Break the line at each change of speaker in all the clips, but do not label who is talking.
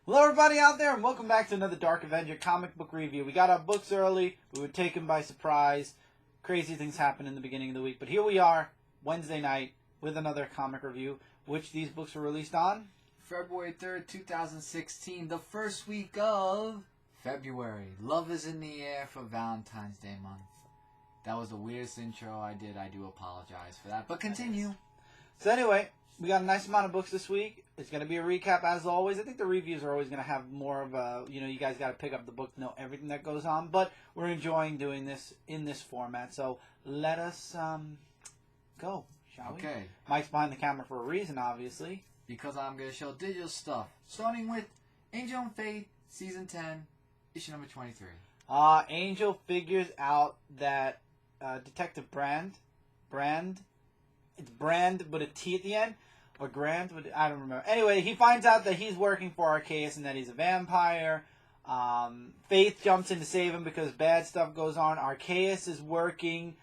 Hello everybody out there and welcome back to another Dark Avenger comic book review. We got our books early, we were taken by surprise. Crazy things happen in the beginning of the week. But here we are, Wednesday night, with another comic review, which these books were released on?
February 3rd, 2016, the first week of February. Love is in the air for Valentine's Day month. That was the weirdest intro I did. I do apologize for that. But continue.
So anyway, we got a nice amount of books this week. It's going to be a recap as always. I think the reviews are always going to have more of a, you guys got to pick up the book to know everything that goes on. But we're enjoying doing this in this format. So let us go, shall we?
Okay.
Mike's behind the camera for a reason, obviously.
Because I'm going to show digital stuff. Starting with Angel and Faith, Season 10, issue number 23.
Angel figures out that Detective Brand, it's Brand but a T at the end, or Grant, but I don't remember. Anyway, he finds out that he's working for Arceus and that he's a vampire. Faith jumps in to save him because bad stuff goes on. Arceus is working,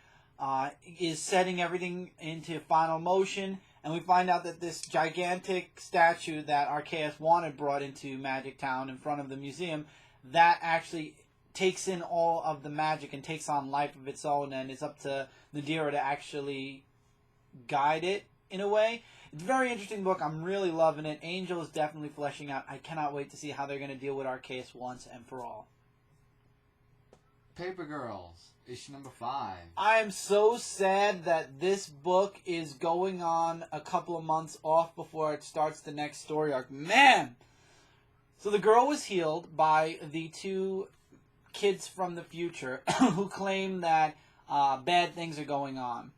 is setting everything into final motion, and we find out that this gigantic statue that Arceus wanted brought into Magic Town in front of the museum, that actually takes in all of the magic and takes on life of its own, and it's up to Nadira to actually guide it in a way. It's a very interesting book. I'm really loving it. Angel is definitely fleshing out. I cannot wait to see how they're going to deal with Arceus once and for all.
Paper Girls, issue number 5.
I am so sad that this book is going on a couple of months off before it starts the next story arc. Man! So the girl was healed by the two kids from the future who claim that bad things are going on.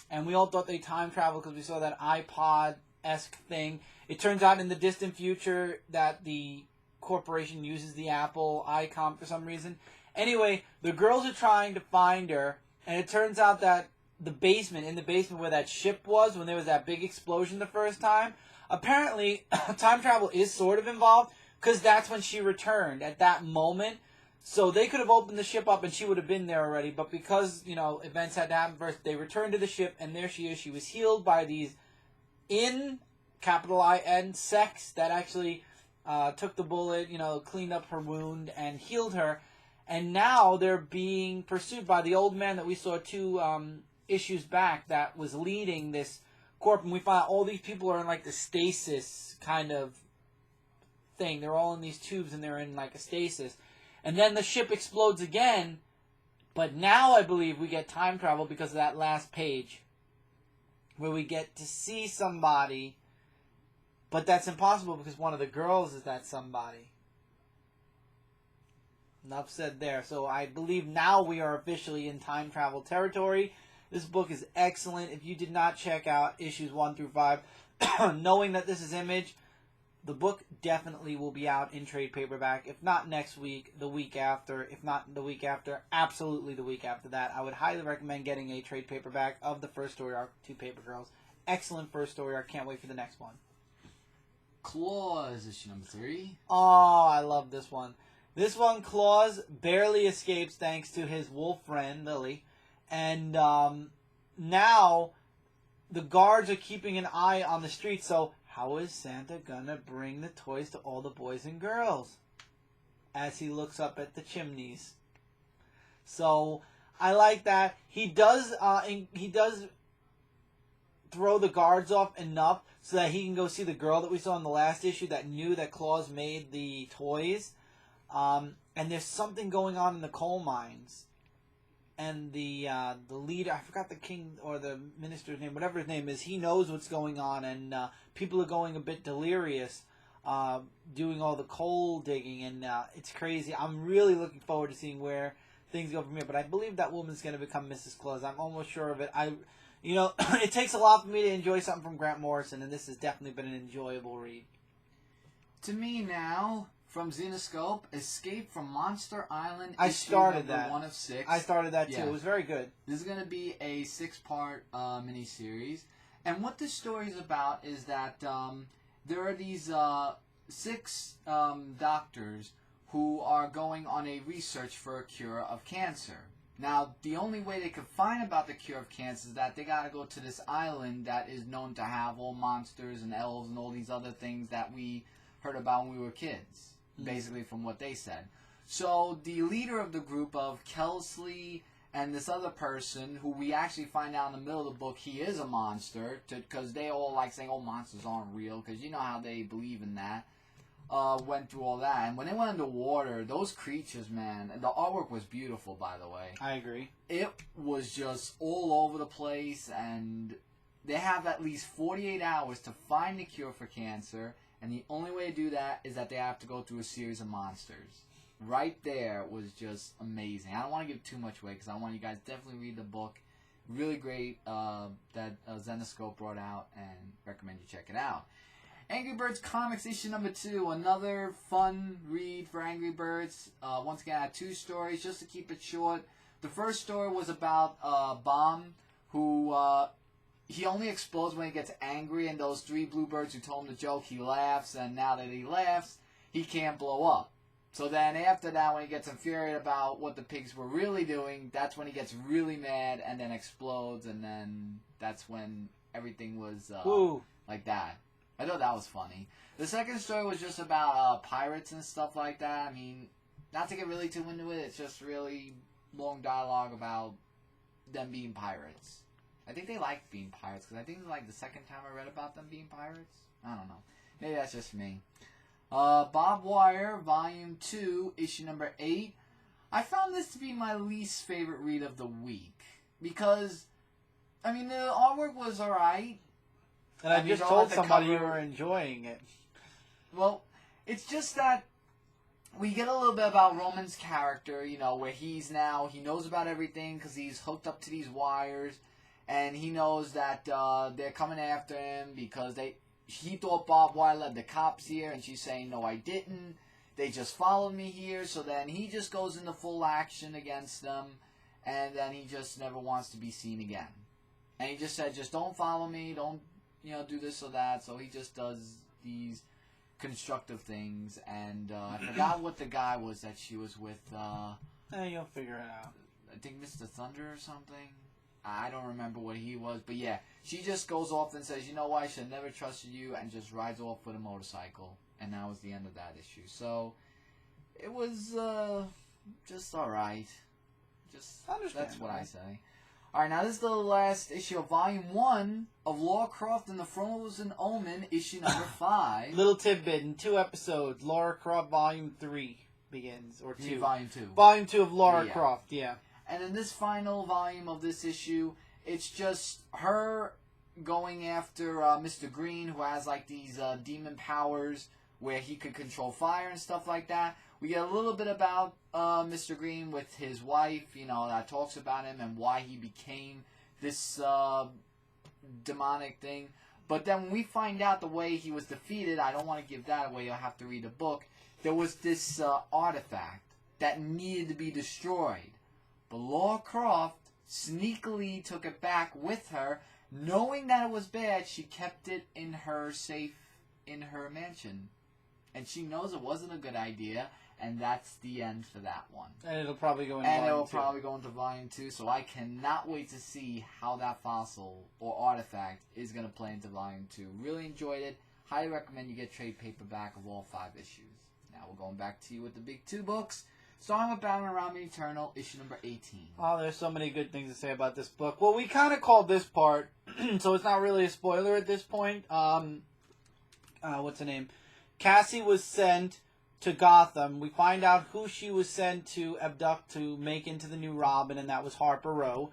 And we all thought they time traveled because we saw that iPod-esque thing. It turns out in the distant future that the corporation uses the Apple icon for some reason. Anyway, the girls are trying to find her, and it turns out that in the basement where that ship was, when there was that big explosion the first time, apparently time travel is sort of involved because that's when she returned at that moment. So they could have opened the ship up and she would have been there already. But because, events had to happen first, they returned to the ship and there she is. She was healed by these capital I-N, sex that actually took the bullet, cleaned up her wound and healed her. And now they're being pursued by the old man that we saw 2 issues back that was leading this corp. And we find out all these people are in like the stasis kind of thing. They're all in these tubes and they're in like a stasis. And then the ship explodes again, but now I believe we get time travel because of that last page, where we get to see somebody, but that's impossible because one of the girls is that somebody. Enough said there. So I believe now we are officially in time travel territory. This book is excellent. If you did not check out issues 1 through 5, knowing that this is Image, the book definitely will be out in trade paperback. If not next week, the week after. If not the week after, absolutely the week after that. I would highly recommend getting a trade paperback of the first story arc, 2 Paper Girls. Excellent first story arc. Can't wait for the next one.
Klaus, issue number 3.
Oh, I love this one. This one, Klaus barely escapes thanks to his wolf friend, Lily. And now the guards are keeping an eye on the street, so how is Santa gonna bring the toys to all the boys and girls? As he looks up at the chimneys. So I like that. He does throw the guards off enough so that he can go see the girl that we saw in the last issue that knew that Klaus made the toys. And there's something going on in the coal mines. And the leader, I forgot the king or the minister's name, whatever his name is, he knows what's going on, and people are going a bit delirious, doing all the coal digging, and it's crazy. I'm really looking forward to seeing where things go from here, but I believe that woman's going to become Mrs. Claus. I'm almost sure of it. It takes a lot for me to enjoy something from Grant Morrison, and this has definitely been an enjoyable read.
To me now, from Xenoscope, Escape from Monster Island.
I started that.
1 of 6.
I started that too.
Yeah.
It was very good.
This is going to be a 6-part miniseries. And what this story is about is that there are these 6 doctors who are going on a research for a cure of cancer. Now, the only way they could find about the cure of cancer is that they got to go to this island that is known to have all monsters and elves and all these other things that we heard about when we were kids, basically from what they said. So the leader of the group of Kelsley and this other person, who we actually find out in the middle of the book, he is a monster, because they all like saying, oh, monsters aren't real, because you know how they believe in that. Went through all that, and when they went underwater, those creatures, man, the artwork was beautiful, by the way.
I agree.
It was just all over the place, and they have at least 48 hours to find the cure for cancer, and the only way to do that is that they have to go through a series of monsters. Right there was just amazing. I don't want to give too much away, because I want you guys to definitely read the book. Really great that Zenescope brought out, and recommend you check it out. Angry Birds Comics issue number 2, another fun read for Angry Birds. Once again, I had 2 stories, just to keep it short. The first story was about Bomb, who he only explodes when he gets angry, and those 3 bluebirds who told him the joke, he laughs, and now that he laughs, he can't blow up. So then after that, when he gets infuriated about what the pigs were really doing, that's when he gets really mad and then explodes, and then that's when everything was like that. I thought that was funny. The second story was just about pirates and stuff like that. I mean, not to get really too into it, it's just really long dialogue about them being pirates. I think they like being pirates, because I think like the second time I read about them being pirates. I don't know. Maybe that's just me. Bob Wire, Volume 2, Issue number 8. I found this to be my least favorite read of the week. Because, I mean, the artwork was alright.
And I just told somebody you were enjoying it.
Well, it's just that we get a little bit about Roman's character, you know, where he knows about everything because he's hooked up to these wires, and he knows that they're coming after him because he thought Bob Wire led the cops here, and she's saying, no, I didn't. They just followed me here. So then he just goes into full action against them, and then he just never wants to be seen again. And he just said, just don't follow me, don't, do this or that. So he just does these constructive things, and I forgot what the guy was that she was with.
You'll figure it out.
I think Mr. Thunder or something. I don't remember what he was, but yeah, she just goes off and says, you know what, I should have never trusted you, and just rides off with a motorcycle, and that was the end of that issue. So it was just alright. That's what I say. Alright, now this is the last issue of Volume 1 of Lara Croft and the Frozen Omen, issue number 5.
Little tidbit, in 2 episodes, Lara Croft Volume 3 begins, or 2.
Volume 2.
Volume 2 of Lara Croft, yeah.
And in this final volume of this issue, it's just her going after Mr. Green, who has like these demon powers where he could control fire and stuff like that. We get a little bit about Mr. Green with his wife, that talks about him and why he became this demonic thing. But then when we find out the way he was defeated, I don't want to give that away, you'll have to read the book. There was this artifact that needed to be destroyed. But Lara Croft sneakily took it back with her, knowing that it was bad. She kept it in her safe in her mansion. And she knows it wasn't a good idea, and that's the end for that one.
And it'll probably go into Volume 2.
And it'll probably go into Volume 2, so I cannot wait to see how that fossil or artifact is going to play into Volume 2. Really enjoyed it. Highly recommend you get trade paperback of all 5 issues. Now we're going back to you with the big 2 books. Starting with Batman Around Me Eternal, issue number 18.
Oh, there's so many good things to say about this book. Well, we kind of called this part, so it's not really a spoiler at this point. What's her name? Cassie was sent to Gotham. We find out who she was sent to abduct to make into the new Robin, and that was Harper Row.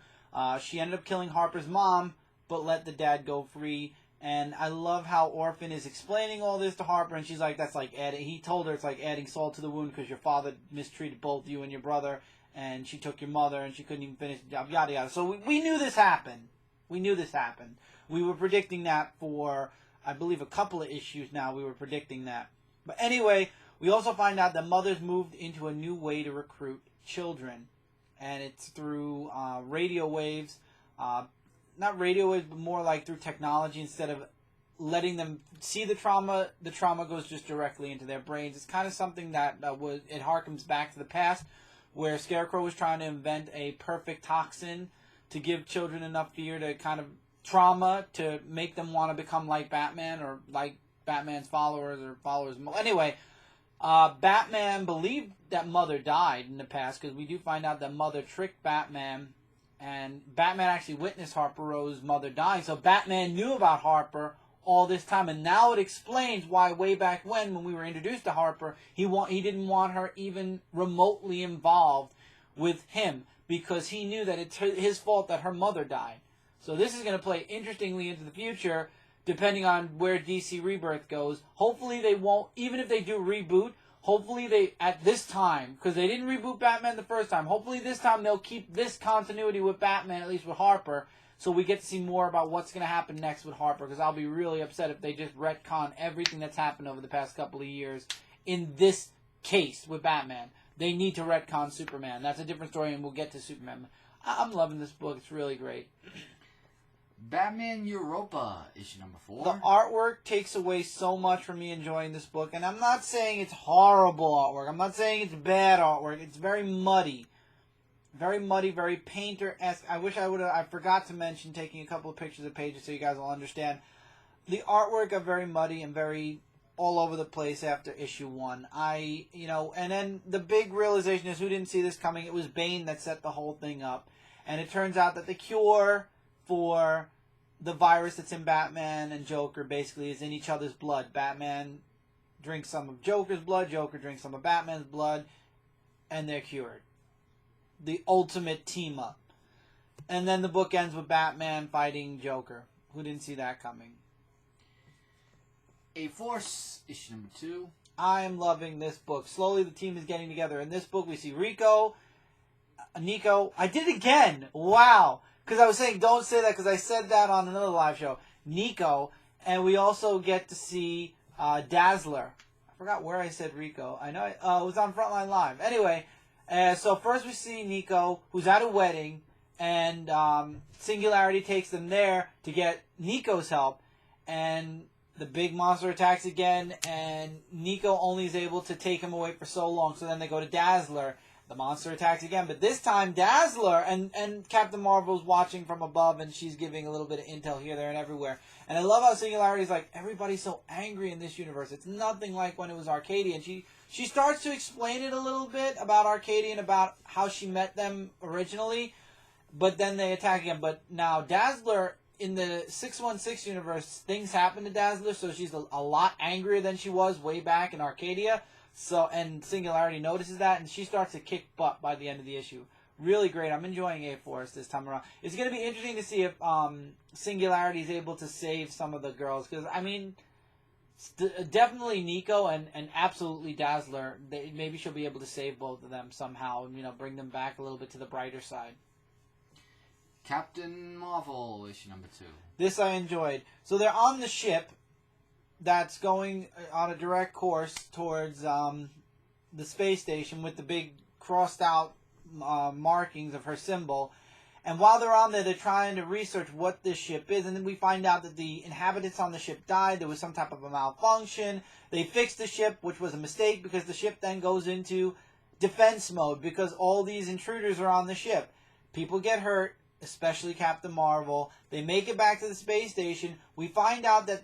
She ended up killing Harper's mom, but let the dad go free. And I love how Orphan is explaining all this to Harper, and she's like, that's like adding, he told her it's like adding salt to the wound because your father mistreated both you and your brother, and she took your mother, and she couldn't even finish the job, yada yada. So we knew this happened. We knew this happened. We were predicting that for, I believe, a couple of issues now. We were predicting that. But anyway, we also find out that mothers moved into a new way to recruit children, and it's through radio waves. Not radio waves, but more like through technology. Instead of letting them see the trauma goes just directly into their brains. It's kind of something that it harkens back to the past, where Scarecrow was trying to invent a perfect toxin to give children enough fear to kind of trauma to make them want to become like Batman or like Batman's followers or followers. Anyway, Batman believed that Mother died in the past because we do find out that Mother tricked Batman, and Batman actually witnessed Harper Rose's mother dying. So Batman knew about Harper all this time, and now it explains why way back when we were introduced to Harper, he didn't want her even remotely involved with him because he knew that it's his fault that her mother died. So this is going to play interestingly into the future, depending on where DC Rebirth goes. Hopefully they won't, even if they do reboot, hopefully they, at this time, because they didn't reboot Batman the first time, hopefully this time they'll keep this continuity with Batman, at least with Harper, so we get to see more about what's going to happen next with Harper, because I'll be really upset if they just retcon everything that's happened over the past couple of years in this case with Batman. They need to retcon Superman. That's a different story, and we'll get to Superman. I'm loving this book. It's really great.
Batman Europa, issue number 4.
The artwork takes away so much from me enjoying this book, and I'm not saying it's horrible artwork. I'm not saying it's bad artwork. It's very muddy. Very muddy, very painter-esque. I forgot to mention taking a couple of pictures of pages so you guys will understand. The artwork got very muddy and very all over the place after issue 1. And then the big realization is, who didn't see this coming? It was Bane that set the whole thing up. And it turns out that the cure for the virus that's in Batman and Joker basically is in each other's blood. Batman drinks some of Joker's blood, Joker drinks some of Batman's blood, and they're cured. The ultimate team up. And then the book ends with Batman fighting Joker. Who didn't see that coming?
A-Force, issue number 2.
I am loving this book. Slowly the team is getting together. In this book we see Nico. I did it again. Wow. Because I was saying don't say that because I said that on another live show. Nico. And we also get to see Dazzler. I forgot where I said Rico. I know it was on Frontline Live. Anyway, so first we see Nico, who's at a wedding, and Singularity takes them there to get Nico's help, and the big monster attacks again, and Nico only is able to take him away for so long, so then they go to Dazzler. The monster attacks again, but this time Dazzler and Captain Marvel's watching from above, and she's giving a little bit of intel here, there, and everywhere. And I love how Singularity's like, everybody's so angry in this universe. It's nothing like when it was Arcadia. And she starts to explain it a little bit about Arcadia and about how she met them originally, but then they attack again. But now Dazzler, in the 616 universe, things happen to Dazzler, so she's a lot angrier than she was way back in Arcadia. So, and Singularity notices that, and she starts to kick butt by the end of the issue. Really great. I'm enjoying A-Force this time around. It's going to be interesting to see if Singularity is able to save some of the girls. Because, I mean, definitely Nico and absolutely Dazzler. Maybe she'll be able to save both of them somehow and, bring them back a little bit to the brighter side.
Captain Marvel, issue number 2.
This I enjoyed. So they're on the ship that's going on a direct course towards the space station with the big crossed out markings of her symbol. And while they're on there, they're trying to research what this ship is. And then we find out that the inhabitants on the ship died. There was some type of a malfunction. They fixed the ship, which was a mistake because the ship then goes into defense mode because all these intruders are on the ship. People get hurt, especially Captain Marvel. They make it back to the space station. We find out that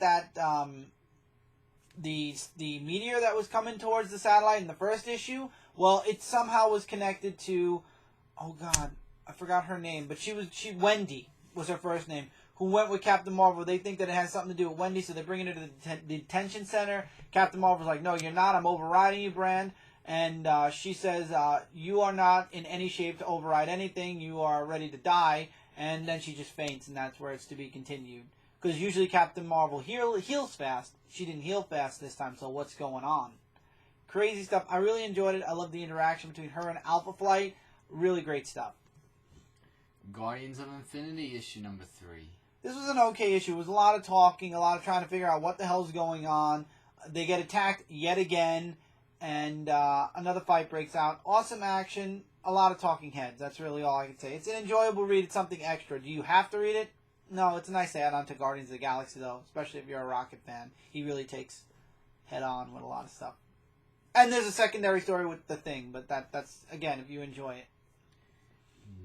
the meteor that was coming towards the satellite in the first issue, well, it somehow was connected to, oh God, I forgot her name, but Wendy was her first name, who went with Captain Marvel. They think that it has something to do with Wendy, so they're bringing her to the detention center. Captain Marvel's like, no, you're not. I'm overriding you, Brand. And she says, you are not in any shape to override anything. You are ready to die. And then she just faints, and that's where it's to be continued. Because usually Captain Marvel heals fast. She didn't heal fast this time, so what's going on? Crazy stuff. I really enjoyed it. I love the interaction between her and Alpha Flight. Really great stuff.
Guardians of Infinity, issue number 3.
This was an okay issue. It was a lot of talking, a lot of trying to figure out what the hell's going on. They get attacked yet again, and another fight breaks out. Awesome action, a lot of talking heads. That's really all I can say. It's an enjoyable read. It's something extra. Do you have to read it? No, it's a nice add-on to Guardians of the Galaxy, though, especially if you're a Rocket fan. He really takes head-on with a lot of stuff. And there's a secondary story with The Thing, but that's, again, if you enjoy it.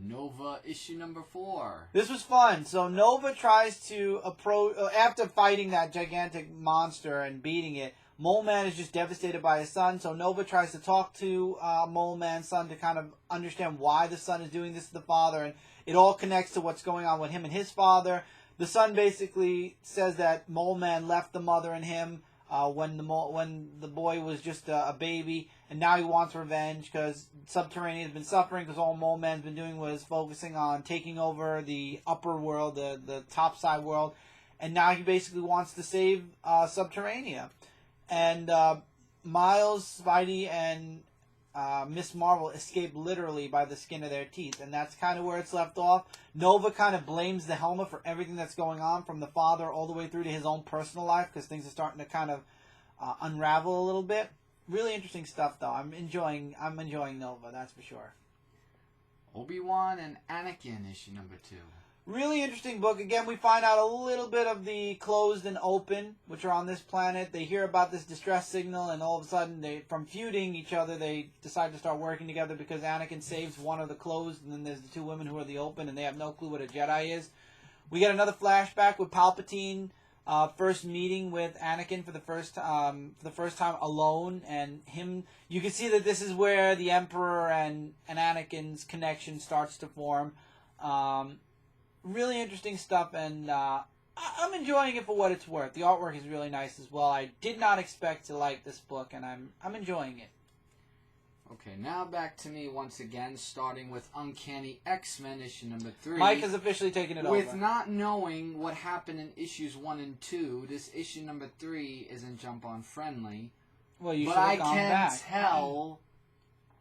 Nova issue number 4.
This was fun. So Nova tries to approach after fighting that gigantic monster and beating it. Mole Man is just devastated by his son. So Nova tries to talk to Mole Man's son to kind of understand why the son is doing this to the father, and it all connects to what's going on with him and his father. The son basically says that Mole Man left the mother and him when the boy was just a baby, and now he wants revenge because Subterranean has been suffering because all Mole Man's been doing was focusing on taking over the upper world, the top side world, and now he basically wants to save Subterranean. And Miles, Spidey, and Miss Marvel escape literally by the skin of their teeth, and that's kind of where it's left off. Nova kind of blames the helmet for everything that's going on, from the father all the way through to his own personal life, because things are starting to kind of unravel a little bit. Really interesting stuff, though. I'm enjoying Nova, that's for sure.
Obi-Wan and Anakin issue number 2.
Really interesting book. Again, we find out a little bit of the closed and open, which are on this planet. They hear about this distress signal, and all of a sudden, from feuding each other, they decide to start working together because Anakin saves one of the closed, and then there's the 2 women who are the open, and they have no clue what a Jedi is. We get another flashback with Palpatine first meeting with Anakin for the first time alone, and him. You can see that this is where the Emperor and Anakin's connection starts to form. Really interesting stuff, and I'm enjoying it for what it's worth. The artwork is really nice as well. I did not expect to like this book, and I'm enjoying it.
Okay, now back to me once again, starting with Uncanny X-Men issue number 3.
Mike has officially taken it over.
With not knowing what happened in issues 1 and 2, this issue number 3 isn't Jump On friendly.
Well, you
but
should
I
have gone
can
back.
tell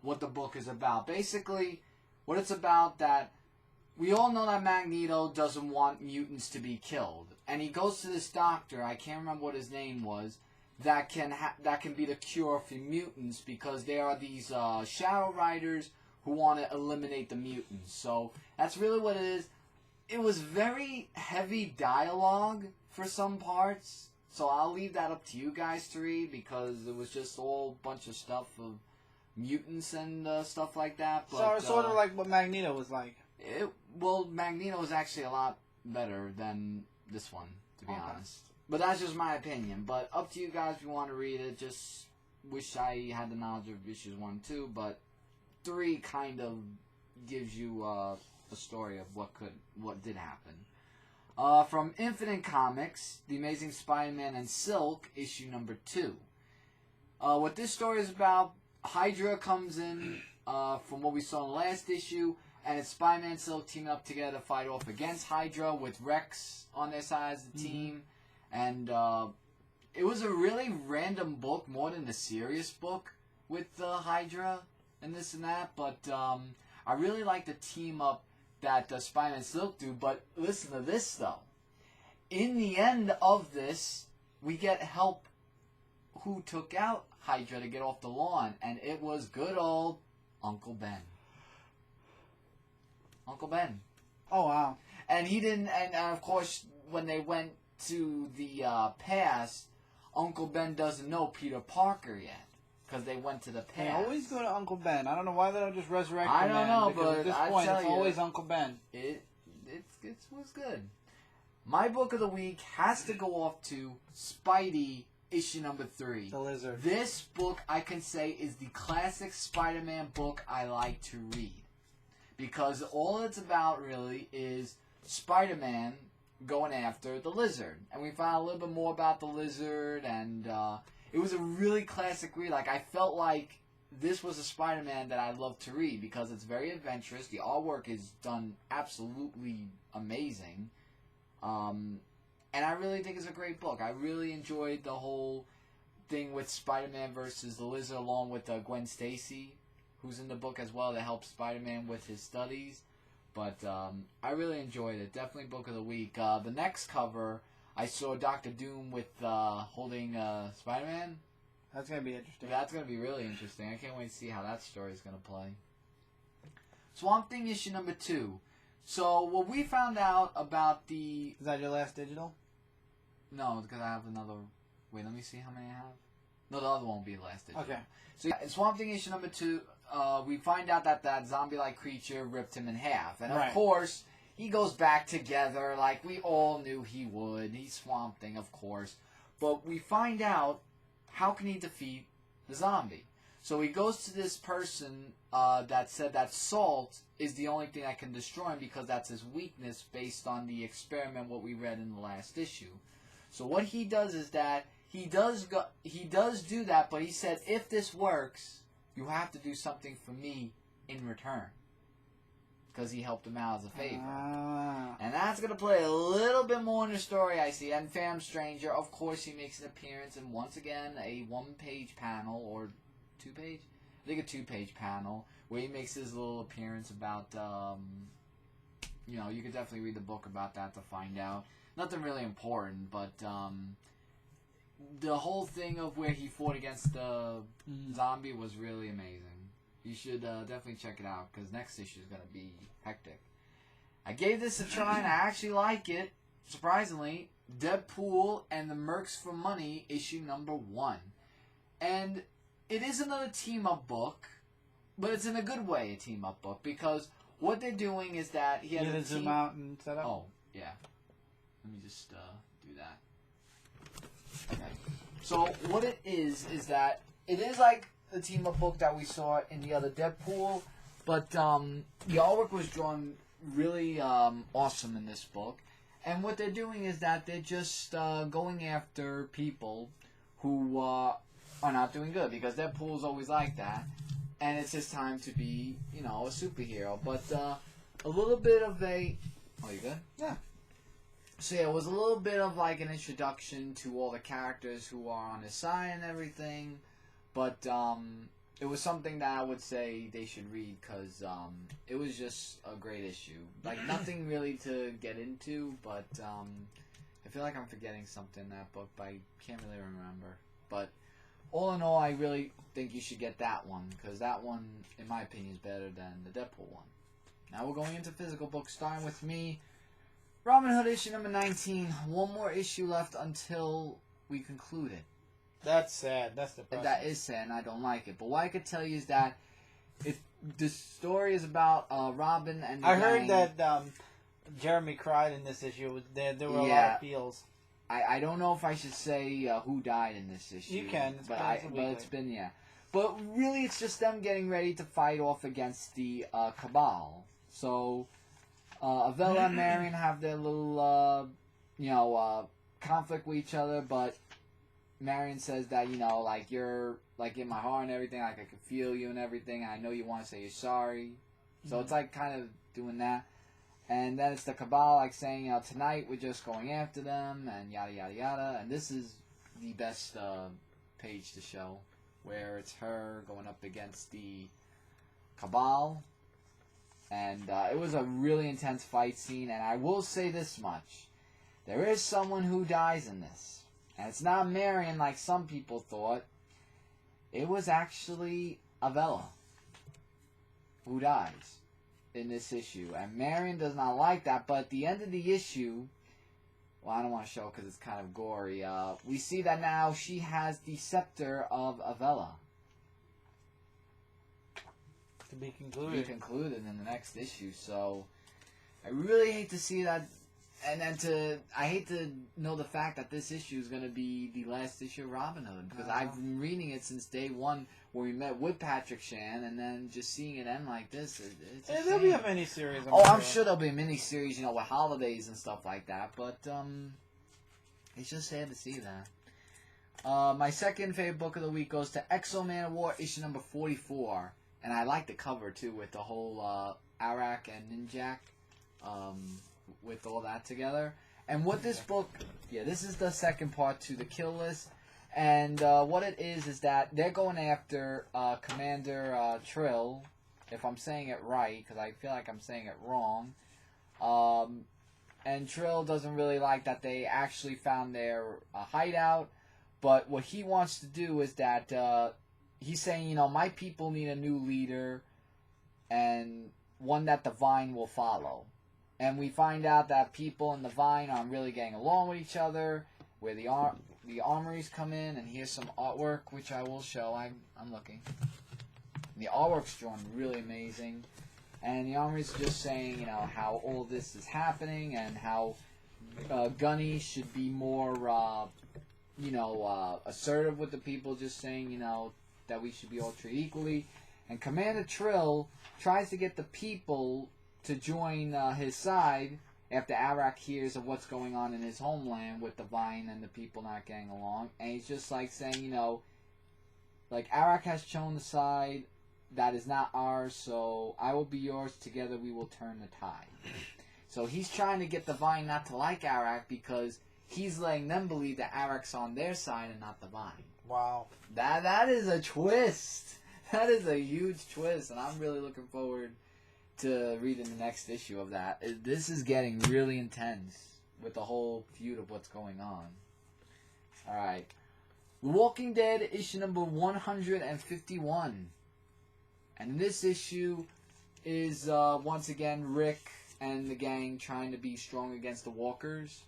what the book is about. Basically, what it's about, that we all know that Magneto doesn't want mutants to be killed, and he goes to this doctor, I can't remember what his name was, that can be the cure for mutants, because there are these Shadow Riders who want to eliminate the mutants. So that's really what it is. It was very heavy dialogue for some parts, so I'll leave that up to you guys to read, because it was just all bunch of stuff of mutants and stuff like that. But,
so sort of like what Magneto was like.
Well, Magneto is actually a lot better than this one, to be honest. But that's just my opinion. But up to you guys if you want to read it. Just wish I had the knowledge of issues 1 and 2. But 3 kind of gives you a story of what did happen. From Infinite Comics, The Amazing Spider-Man and Silk, issue number 2. What this story is about, Hydra comes in from what we saw in the last issue, and it's Spider-Man and Silk teaming up together to fight off against Hydra with Rex on their side as the team. And it was a really random book, more than the serious book with Hydra and this and that. But I really like the team up that Spider-Man and Silk do. But listen to this, though. In the end of this, we get help who took out Hydra to get off the lawn. And it was good old Uncle Ben. Uncle Ben.
Oh, wow.
And he didn't, and of course, when they went to the past, Uncle Ben doesn't know Peter Parker yet, because they went to the past.
They always go to Uncle Ben. I don't know why they don't just resurrect him.
I don't know, but
at this
I
point,
tell
it's
you,
always Uncle Ben.
It was good. My book of the week has to go off to Spidey issue number 3.
The Lizard.
This book, I can say, is the classic Spider-Man book I like to read. Because all it's about, really, is Spider-Man going after the Lizard. And we found a little bit more about the Lizard, and it was a really classic read. Like, I felt like this was a Spider-Man that I loved to read, because it's very adventurous. The artwork is done absolutely amazing. And I really think it's a great book. I really enjoyed the whole thing with Spider-Man versus the Lizard, along with Gwen Stacy, who's in the book as well, to help Spider-Man with his studies. But I really enjoyed it. Definitely book of the week. The next cover, I saw Doctor Doom with holding Spider-Man.
That's going to be interesting.
That's going to be really interesting. I can't wait to see how that story is going to play. Swamp Thing issue number 2. So what we found out about the...
Is that your last digital?
No, because I have another... Wait, let me see how many I have. No, the other one will be the last issue.
Okay.
So yeah, in Swamp Thing issue number 2, we find out that zombie-like creature ripped him in half. And of course, he goes back together like we all knew he would. He's Swamp Thing, of course. But we find out, how can he defeat the zombie? So he goes to this person that said that salt is the only thing that can destroy him because that's his weakness based on the experiment what we read in the last issue. So what he does is that he does do that, but he said, if this works, you have to do something for me in return. Because he helped him out as a favor. And that's going to play a little bit more in the story, I see. And Fam Stranger, of course, he makes an appearance in, once again, a 1-page panel, or 2-page? I think a 2-page panel, where he makes his little appearance about, you know, you could definitely read the book about that to find out. Nothing really important, but the whole thing of where he fought against the zombie was really amazing. You should definitely check it out, because next issue is going to be hectic. I gave this a try, and I actually like it, surprisingly. DeadPool and the Mercs for Money, issue number 1. And it is another team-up book, but it's in a good way a team-up book, because what they're doing is that he has a
zoom out and set up?
Oh, yeah. Let me just do that. Okay. So what it is that it is like the team-up book that we saw in the other DeadPool, but the artwork was drawn really awesome in this book. And what they're doing is that they're just going after people who are not doing good, because DeadPool's always like that. And it's his time to be, you know, a superhero. But a little bit of a... Oh, you good?
Yeah.
So yeah, it was a little bit of like an introduction to all the characters who are on his side and everything. But it was something that I would say they should read, because it was just a great issue. Like, nothing really to get into, but I feel like I'm forgetting something in that book, but I can't really remember. But all in all, I really think you should get that one, because that one, in my opinion, is better than the DeadPool one. Now we're going into physical books, starting with me. Robyn Hood issue number 19. One more issue left until we conclude it.
That's sad. That's depressing.
That is sad, and I don't like it. But what I could tell you is that if the story is about Robyn and the
I heard
gang,
that Jeremy cried in this issue. There were a lot of feels.
I don't know if I should say who died in this issue.
You can,
but it's been, yeah. But really, it's just them getting ready to fight off against the Cabal. So Avella and Marion have their little, conflict with each other, but Marion says that, you know, like, you're, like, in my heart and everything, like, I can feel you and everything, I know you want to say you're sorry. So it's, like, kind of doing that. And then it's the Cabal, like, saying, you know, tonight we're just going after them, and yada, yada, yada. And this is the best page to show, where it's her going up against the Cabal. And it was a really intense fight scene, and I will say this much. There is someone who dies in this. And it's not Marion like some people thought. It was actually Avella who dies in this issue. And Marion does not like that, but at the end of the issue, well, I don't want to show because it's kind of gory, we see that now she has the scepter of Avella.
To be concluded
in the next issue, so I really hate to see that. And then I hate to know the fact that this issue is going to be the last issue of Robyn Hood, because I've been reading it since day one, where we met with Patrick Shan, and then just seeing it end like this, it's a
there'll
shame.
be a miniseries.
I'm sure there'll be a miniseries, you know, with holidays and stuff like that, but it's just sad to see that. My second favorite book of the week goes to Manowar issue number 44, and I like the cover too, with the whole Arak and Ninjak. With all that together. And what this book... Yeah, this is the second part to the kill list. And what it is that they're going after Commander Trill, if I'm saying it right, because I feel like I'm saying it wrong. And Trill doesn't really like that they actually found their hideout. But what he wants to do is that he's saying, you know, my people need a new leader, and one that the Vine will follow. And we find out that people in the Vine aren't really getting along with each other, where the the armories come in, and here's some artwork, which I will show. I'm looking. The artwork's drawn really amazing. And the armory's just saying, you know, how all this is happening and how Gunny should be more, assertive with the people, just saying, you know, that we should be all treated equally. And Commander Trill tries to get the people to join his side after Arak hears of what's going on in his homeland with the Vine and the people not getting along. And he's just like saying, you know, like, Arak has shown the side that is not ours, so I will be yours. Together we will turn the tide. So he's trying to get the Vine not to like Arak because he's letting them believe that Arak's on their side and not the Vine.
Wow.
That is a twist. That is a huge twist, and I'm really looking forward to reading the next issue of that. This is getting really intense with the whole feud of what's going on. Alright. The Walking Dead, issue number 151. And in this issue is, once again, Rick and the gang trying to be strong against the Walkers.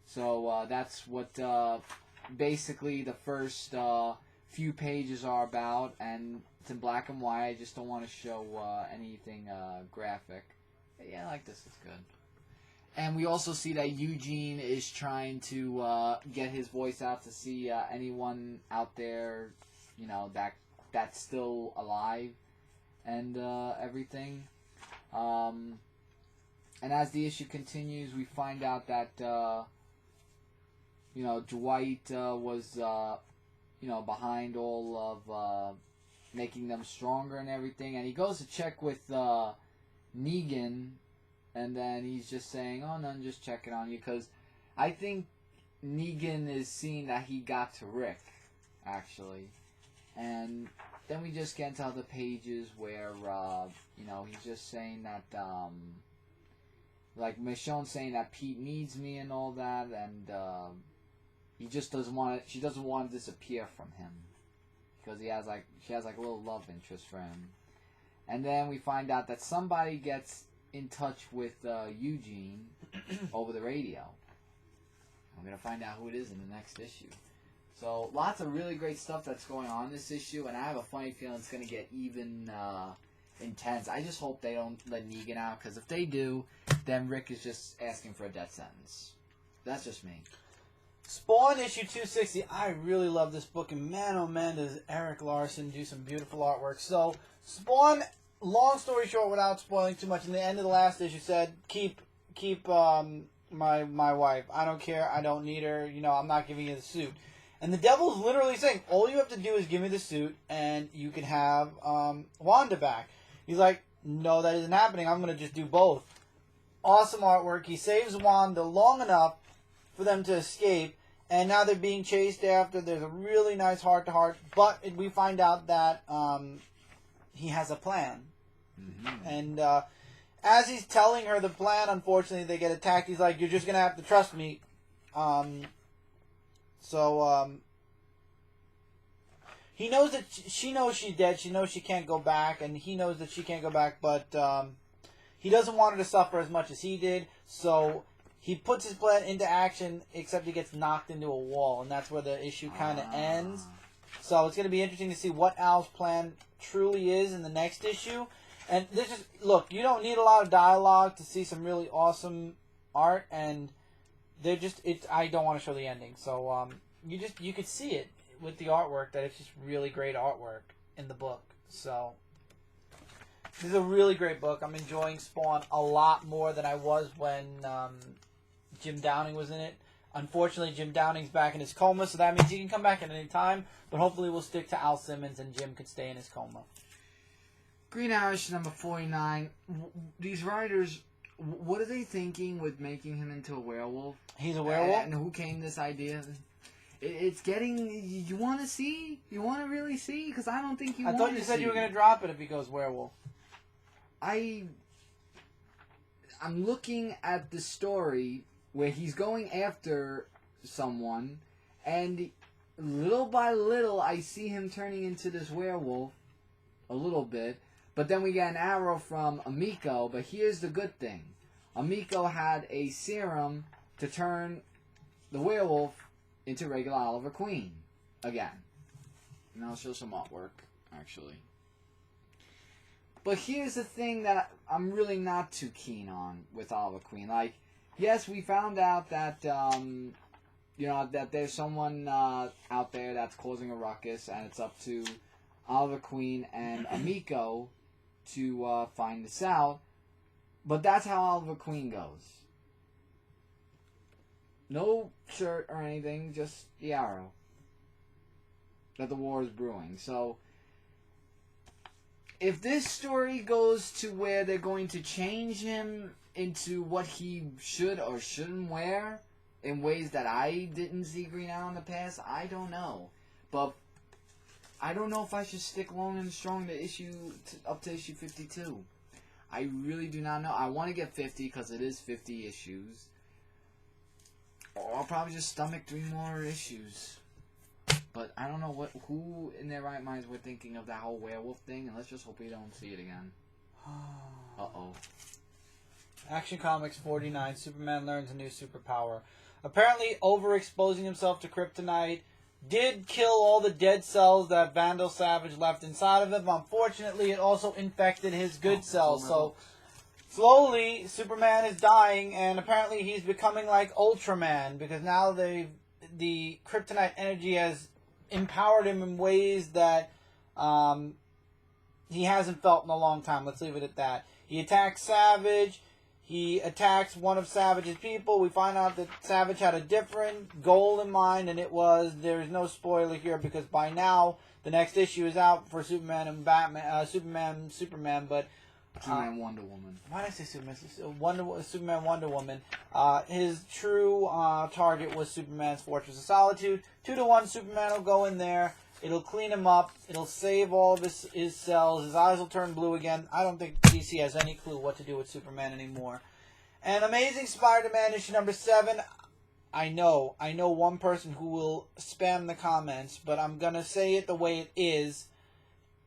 So, that's what, basically the first, few pages are about. And it's in black and white. I just don't want to show, anything, graphic. But yeah, I like this. It's good. And we also see that Eugene is trying to, get his voice out to see, anyone out there, you know, that's still alive and everything. And as the issue continues, we find out that, you know, Dwight was, you know, behind all of making them stronger and everything. And he goes to check with Negan, and then he's just saying, oh, no, I'm just checking on you. Because I think Negan is seeing that he got to Rick, actually. And then we just get into other pages where, you know, he's just saying that, like, Michonne's saying that Pete needs me and all that, and, he just doesn't want to, she doesn't want to disappear from him. Because she has, like, a little love interest for him. And then we find out that somebody gets in touch with, Eugene over the radio. I'm going to find out who it is in the next issue. So, lots of really great stuff that's going on in this issue, and I have a funny feeling it's going to get even intense. I just hope they don't let Negan out, because if they do, then Rick is just asking for a death sentence. That's just me.
Spawn issue 260. I really love this book, and man, oh man, does Eric Larson do some beautiful artwork. So, Spawn, long story short, without spoiling too much, in the end of the last issue said, keep my wife. I don't care. I don't need her. You know, I'm not giving you the suit. And the devil's literally saying, all you have to do is give me the suit, and you can have Wanda back. He's like, no, that isn't happening. I'm going to just do both. Awesome artwork. He saves Wanda long enough for them to escape, and now they're being chased after. There's a really nice heart-to-heart, but we find out that he has a plan. Mm-hmm. And as he's telling her the plan, unfortunately, they get attacked. He's like, you're just going to have to trust me. So, he knows that she knows she's dead. She knows she can't go back, and he knows that she can't go back, but he doesn't want her to suffer as much as he did, so he puts his plan into action, except he gets knocked into a wall, and that's where the issue kind of ends. So it's going to be interesting to see what Al's plan truly is in the next issue. And this is, look, you don't need a lot of dialogue to see some really awesome art, and they're just, I don't want to show the ending, so you could see it with the artwork that it's just really great artwork in the book. So this is a really great book. I'm enjoying Spawn a lot more than I was when Jim Downing was in it. Unfortunately, Jim Downing's back in his coma, so that means he can come back at any time, but hopefully we'll stick to Al Simmons and Jim could stay in his coma.
Green Arrow number 49. These writers, what are they thinking with making him into a werewolf?
He's a werewolf?
And who came this idea? It's getting... You want to see? You want to really see? Because I don't think you want to see.
I thought you said you were going to drop it if he goes werewolf.
I'm looking at the story where he's going after someone, and little by little I see him turning into this werewolf a little bit. But then we get an arrow from Amiko, but here's the good thing. Amiko had a serum to turn the werewolf into regular Oliver Queen again. And I'll show some artwork, actually. But here's the thing that I'm really not too keen on with Oliver Queen. Like, yes, we found out that, that there's someone out there that's causing a ruckus, and it's up to Oliver Queen and Amico to find this out. But that's how Oliver Queen goes. No shirt or anything, just the arrow. That the war is brewing. So, if this story goes to where they're going to change him into what he should or shouldn't wear in ways that I didn't see Green Arrow in the past, I don't know. But I don't know if I should stick long and strong up to issue 52. I really do not know. I want to get 50 because it is 50 issues. Or I'll probably just stomach 3 more issues. But I don't know who in their right minds were thinking of that whole werewolf thing, and let's just hope we don't see it again. Uh-oh.
Action Comics 49, Superman learns a new superpower. Apparently, overexposing himself to kryptonite did kill all the dead cells that Vandal Savage left inside of him. Unfortunately, it also infected his good cells. So, slowly, Superman is dying, and apparently he's becoming like Ultraman, because now the kryptonite energy has empowered him in ways that he hasn't felt in a long time. Let's leave it at that. He attacks Savage. He attacks one of Savage's people. We find out that Savage had a different goal in mind, and it was, there's no spoiler here because by now the next issue is out for Superman and Batman, Superman, but
Superman, Wonder Woman.
Why did I say Superman? Superman, Wonder Woman. His true target was Superman's Fortress of Solitude. 2-1, Superman will go in there. It'll clean him up. It'll save all of his cells. His eyes will turn blue again. I don't think DC has any clue what to do with Superman anymore. And Amazing Spider-Man issue number 7. I know one person who will spam the comments, but I'm going to say it the way it is,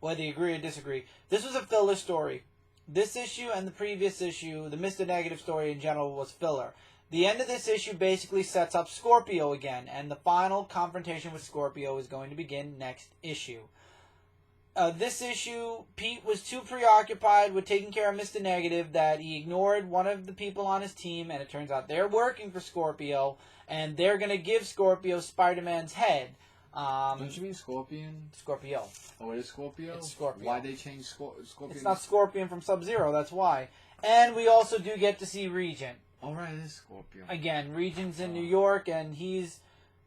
whether you agree or disagree. This was a filler story. This issue and the previous issue, the Mr. Negative story in general, was filler. The end of this issue basically sets up Scorpio again, and the final confrontation with Scorpio is going to begin next issue. This issue, Pete was too preoccupied with taking care of Mr. Negative that he ignored one of the people on his team, and it turns out they're working for Scorpio, and they're going to give Scorpio Spider-Man's head.
Don't you mean Scorpion?
Scorpio.
Oh, it is Scorpio?
It's Scorpio.
Why'd they change Scorpion?
It's not Scorpion from Sub-Zero, that's why. And we also do get to see Regent.
Oh, right, it is Scorpio.
Again, Regent's in New York, and he's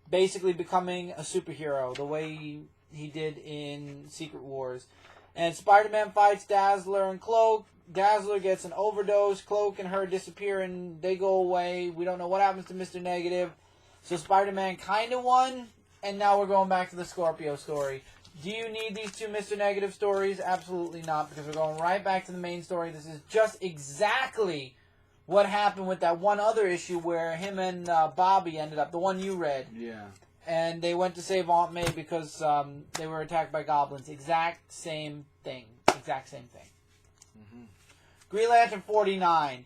basically becoming a superhero, the way he did in Secret Wars. And Spider-Man fights Dazzler and Cloak. Dazzler gets an overdose. Cloak and her disappear, and they go away. We don't know what happens to Mr. Negative. So Spider-Man kind of won, and now we're going back to the Scorpio story. Do you need these 2 Mr. Negative stories? Absolutely not, because we're going right back to the main story. This is just exactly what happened with that one other issue where him and Bobby ended up, the one you read.
Yeah.
And they went to save Aunt May because they were attacked by goblins. Exact same thing. Exact same thing.
Mm-hmm.
Green Lantern 49.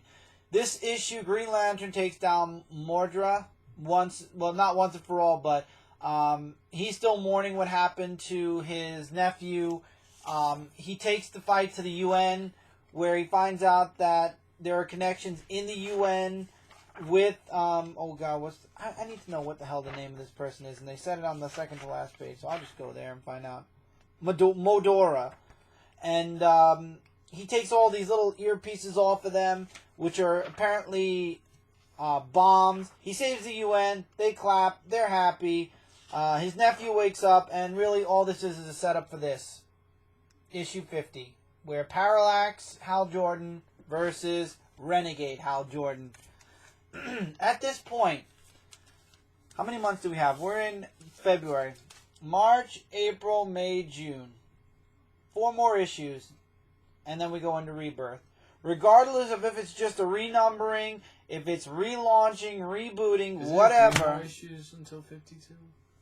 This issue, Green Lantern takes down Mordra not once and for all, but he's still mourning what happened to his nephew. He takes the fight to the UN, where he finds out that there are connections in the UN with, I need to know what the hell the name of this person is, and they said it on the second to last page, so I'll just go there and find out. Modora. And he takes all these little earpieces off of them, which are apparently bombs. He saves the UN, they clap, they're happy. His nephew wakes up, and really all this is a setup for this. Issue 50, where Parallax Hal Jordan versus Renegade Hal Jordan. At this point, how many months do we have? We're in February. March, April, May, June. 4 more issues, and then we go into Rebirth. Regardless of if it's just a renumbering, if it's relaunching, rebooting, whatever.
3 more issues until 52?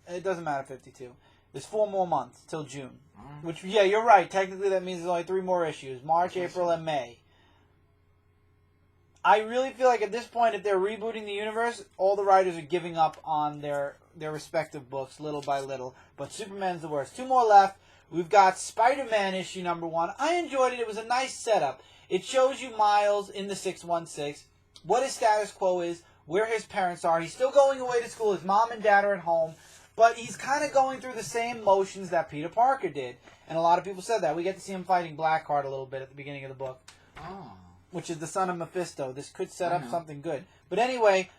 It doesn't matter, 52. There's 4 more months till June. Which, yeah, you're right. Technically, that means there's only 3 more issues. March, April, and May. I really feel like at this point, if they're rebooting the universe, all the writers are giving up on their their respective books little by little. But Superman's the worst. 2 more left. We've got Spider-Man issue number 1. I enjoyed it. It was a nice setup. It shows you Miles in the 616, what his status quo is, where his parents are. He's still going away to school. His mom and dad are at home. But he's kind of going through the same motions that Peter Parker did. And a lot of people said that. We get to see him fighting Blackheart a little bit at the beginning of the book.
Oh.
Which is the son of Mephisto. This could set up something good. But anyway,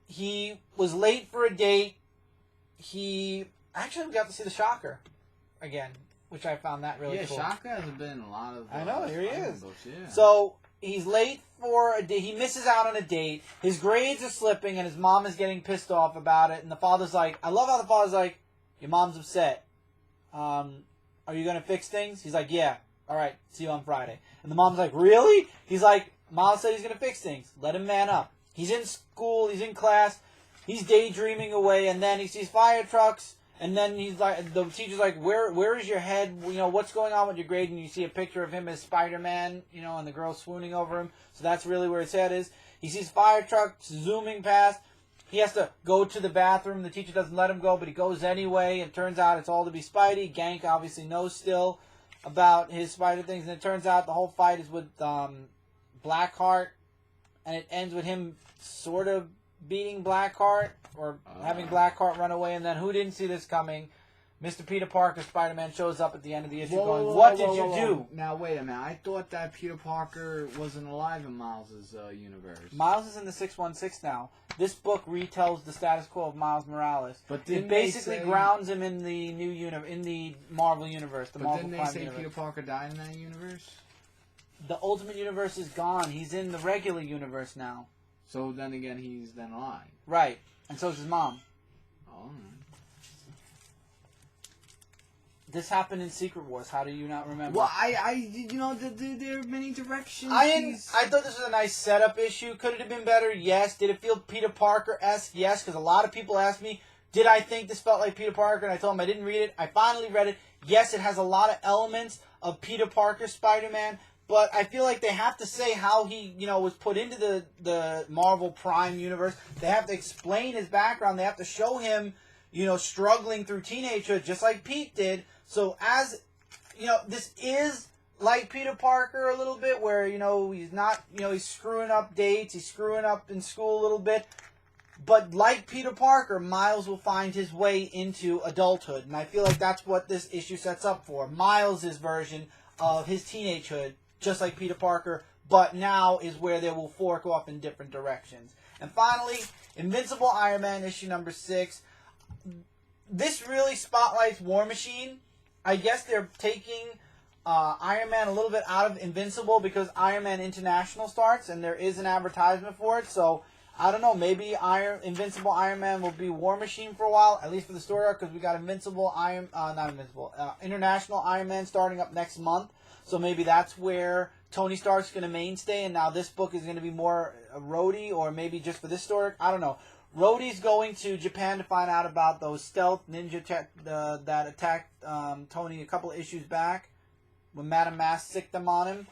he was late for a date. We got to see the Shocker again, which I found that really cool.
Yeah, Shocker hasn't been in a lot of
I know, here he is.
books, yeah.
So he's late for a date. He misses out on a date. His grades are slipping, and his mom is getting pissed off about it. And the father's like, I love how the father's like, your mom's upset. Are you going to fix things? He's like, yeah. All right, see you on Friday. And the mom's like, really? He's like, Miles said he's going to fix things. Let him man up. He's in school. He's in class. He's daydreaming away, and then he sees fire trucks. And then he's like, the teacher's like, where is your head? You know, what's going on with your grade? And you see a picture of him as Spider-Man, you know, and the girl swooning over him. So that's really where his head is. He sees fire trucks zooming past. He has to go to the bathroom. The teacher doesn't let him go, but he goes anyway. And it turns out it's all to be Spidey. Gank obviously knows still about his spider things. And it turns out the whole fight is with Blackheart. And it ends with him sort of beating Blackheart. Or having Blackheart run away. And then who didn't see this coming? Mr. Peter Parker, Spider-Man, shows up at the end of the issue going, what did you do?
Now, wait a minute. I thought that Peter Parker wasn't alive in Miles' universe.
Miles is in the 616 now. This book retells the status quo of Miles Morales.
But
it basically grounds him in the new in the Marvel universe, the Marvel Prime universe.
Didn't they say Peter Parker died in that universe?
The Ultimate Universe is gone. He's in the regular universe now.
So then again, he's then alive.
Right. And so is his mom.
Oh.
This happened in Secret Wars. How do you not remember?
Well, there are many directions.
I thought this was a nice setup issue. Could it have been better? Yes. Did it feel Peter Parker-esque? Yes, because a lot of people asked me, did I think this felt like Peter Parker? And I told them I didn't read it. I finally read it. Yes, it has a lot of elements of Peter Parker Spider-Man, but I feel like they have to say how he, was put into the Marvel Prime universe. They have to explain his background. They have to show him, struggling through teenagehood, just like Pete did. So as, this is like Peter Parker a little bit, where, he's not, he's screwing up dates, he's screwing up in school a little bit. But like Peter Parker, Miles will find his way into adulthood. And I feel like that's what this issue sets up for. Miles' version of his teenagehood, just like Peter Parker, but now is where they will fork off in different directions. And finally, Invincible Iron Man issue number 6. This really spotlights War Machine. I guess they're taking Iron Man a little bit out of Invincible because Iron Man International starts and there is an advertisement for it. So, I don't know, maybe Invincible Iron Man will be War Machine for a while, at least for the story arc, because we got International Iron Man starting up next month. So maybe that's where Tony Stark's going to mainstay, and now this book is going to be more Rhodey, or maybe just for this story. I don't know. Rhodey's going to Japan to find out about those stealth ninja that attacked Tony a couple of issues back when Madame Mask sicked them on him.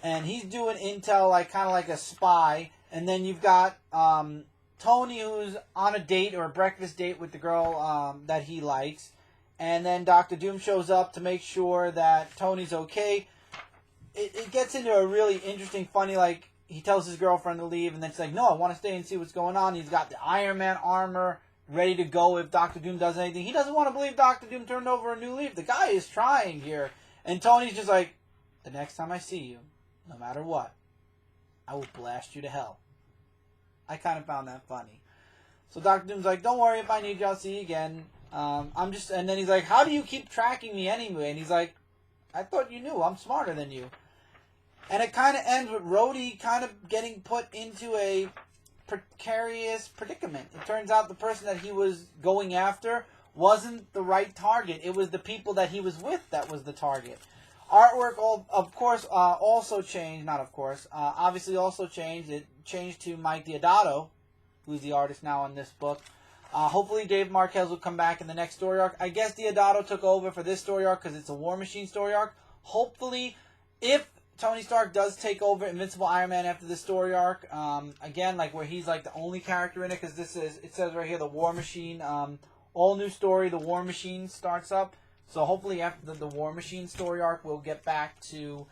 And he's doing intel, kind of like a spy. And then you've got Tony, who's on a date or a breakfast date with the girl that he likes. And then Dr. Doom shows up to make sure that Tony's okay. It gets into a really interesting, funny, he tells his girlfriend to leave, and then she's like, no, I want to stay and see what's going on. He's got the Iron Man armor ready to go if Dr. Doom does anything. He doesn't want to believe Dr. Doom turned over a new leaf. The guy is trying here. And Tony's just like, the next time I see you, no matter what, I will blast you to hell. I kind of found that funny. So Dr. Doom's like, don't worry, if I need you, I'll see you again. And then he's like, how do you keep tracking me anyway? And he's like, I thought you knew. I'm smarter than you. And it kind of ends with Rhodey kind of getting put into a precarious predicament. It turns out the person that he was going after wasn't the right target. It was the people that he was with that was the target. Artwork, of course, also changed. Not of course. Obviously also changed. It changed to Mike Deodato, who's the artist now on this book. Hopefully Dave Marquez will come back in the next story arc. I guess Deodato took over for this story arc because it's a War Machine story arc. Hopefully, if Tony Stark does take over Invincible Iron Man after this story arc. Again, like where he's like the only character in it, because it says right here the War Machine. All new story, the War Machine starts up. So hopefully after the War Machine story arc, we'll get back to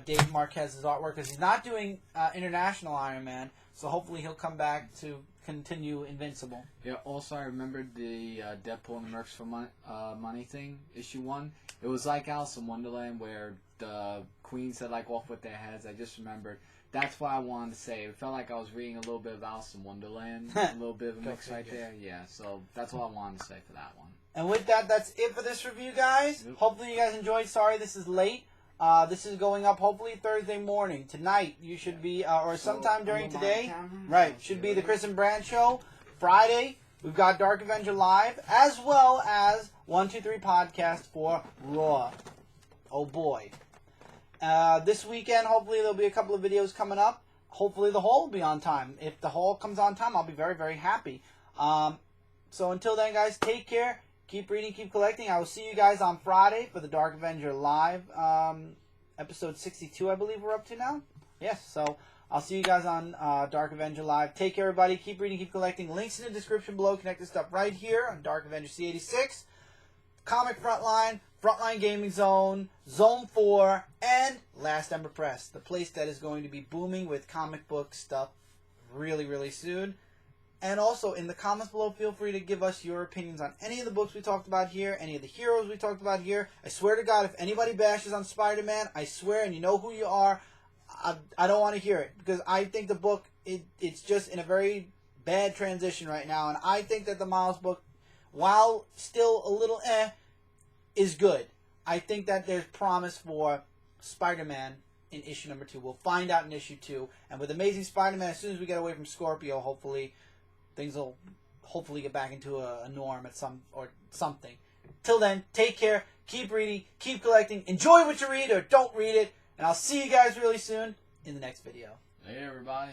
Dave Marquez's artwork, because he's not doing International Iron Man. So hopefully he'll come back to continue Invincible.
Yeah. Also, I remembered the DeadPool and the Mercs for Money thing, issue 1. It was like Alice in Wonderland, where the queen said like off with their heads. I just remembered. That's what I wanted to say. It felt like I was reading a little bit of Alice in Wonderland, a little bit of a mix right there. Yeah. So that's what I wanted to say for that one.
And with that, that's it for this review, guys.
Yep.
Hopefully you guys enjoyed. Sorry this is late. This is going up hopefully Thursday morning. Tonight you should be, or sometime during today. Right, should be the Chris and Brand Show. Friday, we've got Dark Avenger Live, as well as 123 Podcast for Raw. Oh boy. This weekend, hopefully there'll be a couple of videos coming up. Hopefully the haul will be on time. If the haul comes on time, I'll be very, very happy. So until then, guys, take care. Keep reading, keep collecting. I will see you guys on Friday for the Dark Avenger Live, episode 62, I believe we're up to now. Yes, so I'll see you guys on Dark Avenger Live. Take care, everybody. Keep reading, keep collecting. Links in the description below. Connect this stuff right here on Dark Avenger C86, Comic Frontline, Frontline Gaming Zone, Zone 4, and Last Ember Press, the place that is going to be booming with comic book stuff really, really soon. And also, in the comments below, feel free to give us your opinions on any of the books we talked about here, any of the heroes we talked about here. I swear to God, if anybody bashes on Spider-Man, I swear, and you know who you are, I don't want to hear it. Because I think the book, it's just in a very bad transition right now. And I think that the Miles book, while still a little is good. I think that there's promise for Spider-Man in issue number 2. We'll find out in issue 2. And with Amazing Spider-Man, as soon as we get away from Scorpio, hopefully things will hopefully get back into a norm at something. Till then, take care, keep reading, keep collecting, enjoy what you read or don't read it, and I'll see you guys really soon in the next video.
Hey, everybody.